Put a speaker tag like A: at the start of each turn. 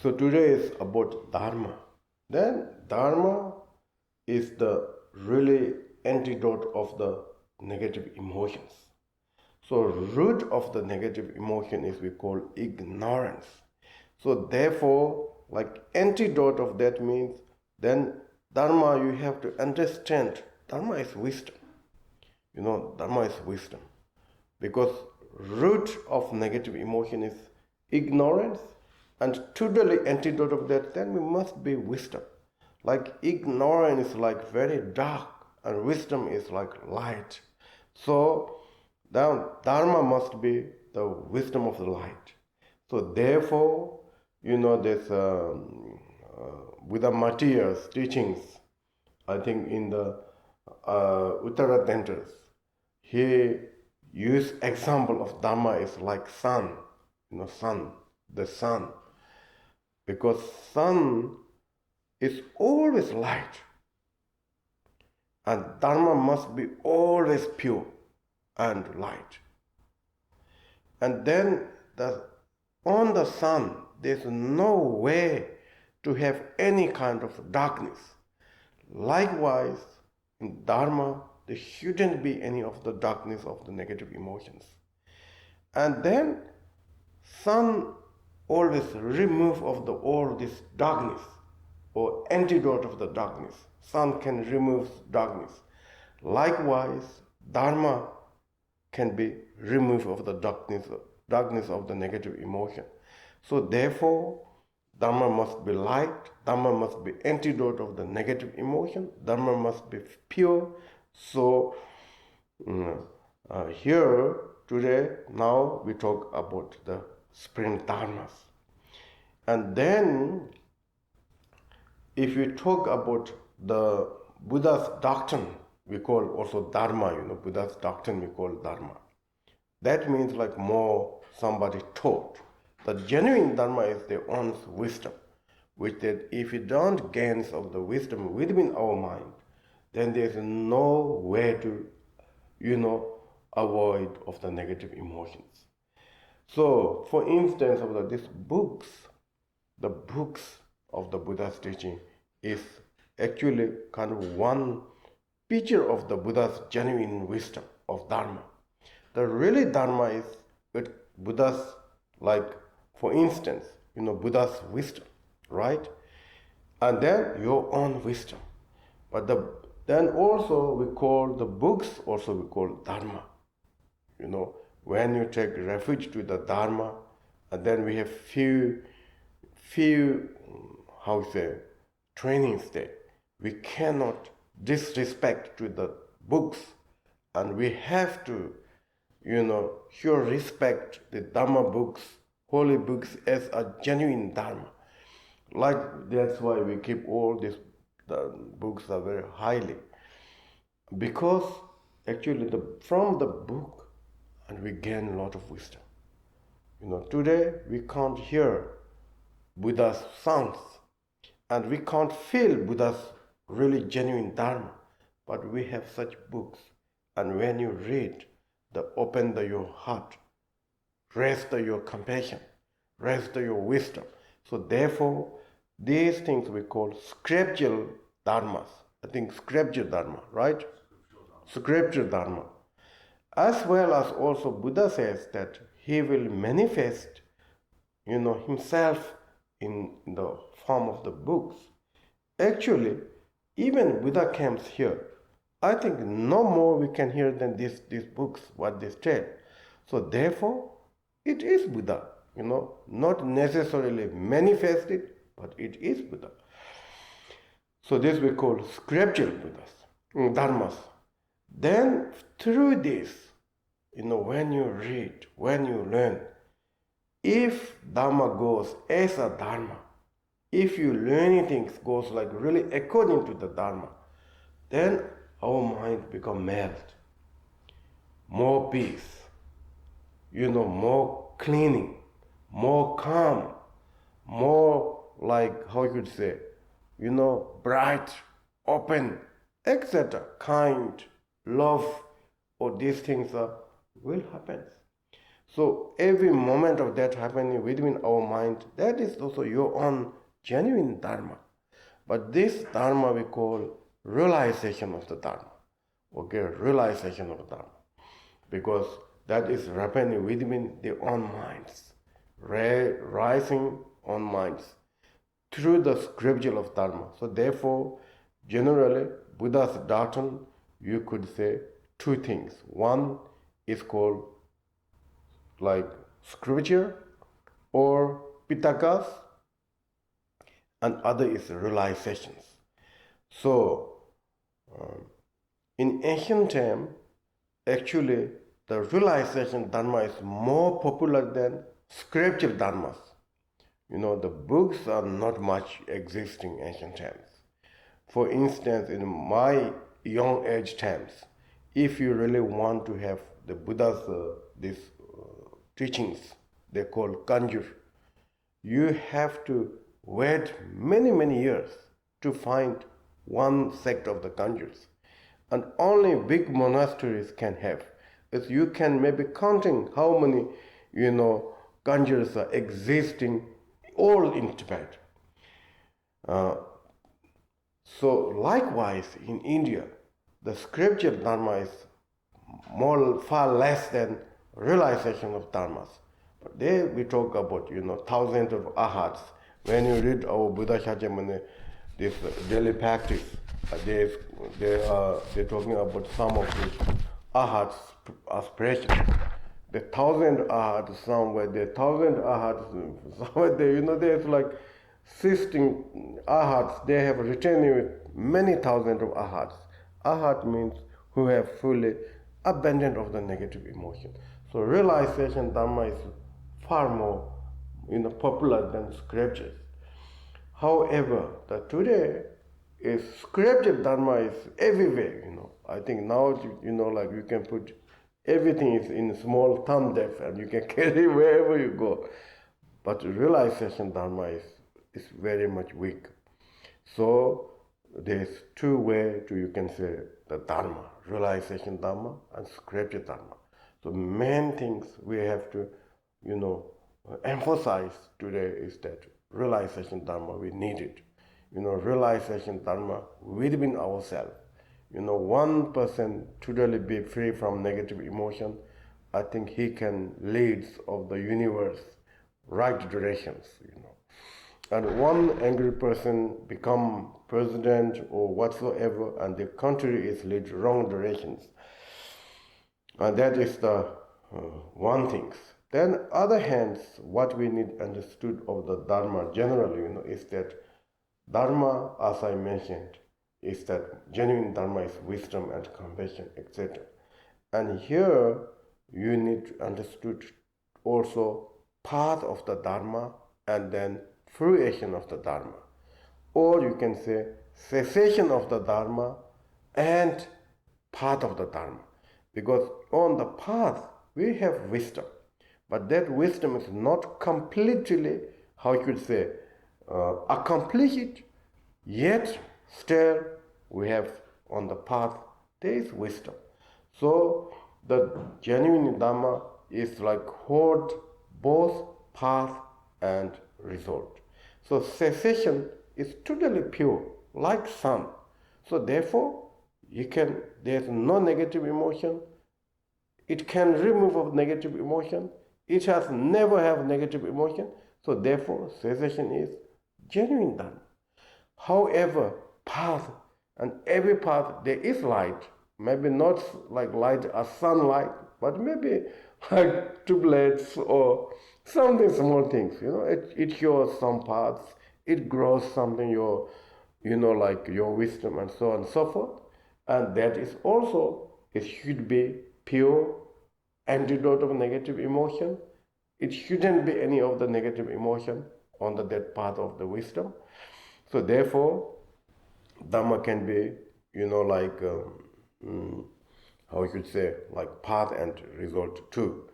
A: So today is about Dharma. Then Dharma is the really antidote of the negative emotions. So root of the negative emotion is we call ignorance. So therefore, like antidote of that means then Dharma you have to understand. Dharma is wisdom. Dharma is wisdom. Because root of negative emotion is ignorance, and totally antidote of that, then we must be wisdom. Like ignorance is like very dark, and wisdom is like light. So then Dharma must be the wisdom of the light. So therefore, this Buddha Matthias teachings, I think in the Uttara Tantas, he used example of Dharma is like sun, the sun. Because sun is always light. And Dharma must be always pure and light. And then on the sun, there's no way to have any kind of darkness. Likewise, in Dharma, there shouldn't be any of the darkness of the negative emotions. And then sun always remove of all this darkness or antidote of the darkness. Sun can remove darkness. Likewise, Dharma can be removed of the darkness of the negative emotion. So therefore, Dharma must be light, Dharma must be antidote of the negative emotion, Dharma must be pure. So here today, now we talk about the spring dharmas. And then if you talk about the Buddha's doctrine, we call also Dharma, Buddha's doctrine we call Dharma. That means like more somebody taught. The genuine Dharma is their own wisdom, which that if we don't gain of the wisdom within our mind, then there's no way to, avoid of the negative emotions. So, for instance, of these books, the books of the Buddha's teaching is actually kind of one picture of the Buddha's genuine wisdom of Dharma. The really Dharma is Buddha's, like, for instance, Buddha's wisdom, right? And then your own wisdom. But then also we call the books, also we call Dharma. When you take refuge to the Dharma, and then we have few trainings there. We cannot disrespect to the books, and we have to, show respect the Dharma books, holy books as a genuine Dharma. Like that's why we keep all these books are very highly, because actually from the book, and we gain a lot of wisdom. Today we can't hear Buddha's sounds, and we can't feel Buddha's really genuine Dharma, but we have such books, and when you read, open your heart, rest your compassion, rest your wisdom. So therefore, these things we call scriptural dharmas. I think scriptural dharma, right? Scriptural dharma. As well as also Buddha says that he will manifest, himself in the form of the books. Actually, even Buddha comes here. I think no more we can hear than these books, what they tell. So therefore, it is Buddha, not necessarily manifested, but it is Buddha. So this we call scriptural Buddhas, dharmas. Then through this, when you read, when you learn, if Dharma goes as a Dharma, if you learning things goes like really according to the Dharma, then our mind become melt, more peace, more cleaning, more calm, more like, how you could say, bright, open, etc., kind, love, or these things will happen. So every moment of that happening within our mind, that is also your own genuine Dharma. But this Dharma we call realization of the Dharma. Okay, realization of Dharma. Because that is happening within their own minds, rising on minds through the scripture of Dharma. So therefore, generally, Buddha's doctrine, you could say two things. One is called like scripture or pitakas, and other is realizations. So, in ancient time, actually, the realization Dharma is more popular than scriptural Dharmas. The books are not much existing in ancient times. For instance, in my young age times, if you really want to have the Buddha's these teachings, they call kanjur, you have to wait many, many years to find one sect of the kanjurs. And only big monasteries can have. As you can maybe counting how many, kanjurs are existing all in Tibet. So likewise in India, the scripture Dharma is far less than realization of Dharmas. But there we talk about, thousands of ahats. When you read our Buddha Shakyamuni, this daily practice, they're talking about some of these ahats aspirations. The 1,000 ahats somewhere, the 1,000 ahats somewhere there, there's like 16 ahats, they have written with many thousands of ahats. Ahat means who have fully abandoned of the negative emotion. So realization Dharma is far more popular than scriptures. However, today is scripture Dharma is everywhere. I think now like you can put everything is in small thumb depth and you can carry wherever you go. But realization Dharma is very much weak. So there's two ways you can say the Dharma, realization Dharma and scripture Dharma. So main things we have to, emphasize today is that realization Dharma, we need it. Realization Dharma within ourselves. One person totally be free from negative emotion, I think he can lead of the universe right directions, And one angry person become president or whatsoever, and the country is lead wrong directions. And that is the one thing. Then other hands, what we need understood of the Dharma generally, is that Dharma, as I mentioned, is that genuine Dharma is wisdom and compassion, etc. And here you need to understood also part of the Dharma and then fruition of the Dharma. Or you can say cessation of the Dharma and path of the Dharma. Because on the path we have wisdom, but that wisdom is not completely, how you could say, accomplished, yet still we have on the path there is wisdom. So the genuine Dharma is like hold both path and result. So cessation is totally pure, like sun. So therefore, there's no negative emotion. It can remove of negative emotion. It has never have negative emotion. So therefore, cessation is genuine Dharma. However, path, and every path there is light. Maybe not like light as sunlight, but maybe like tubellates or something small things. It shows some paths. It grows something like your wisdom and so on and so forth. And that is also, it should be pure antidote of negative emotion. It shouldn't be any of the negative emotion on that path of the wisdom. So therefore, Dhamma can be, how you could say, like path and result too.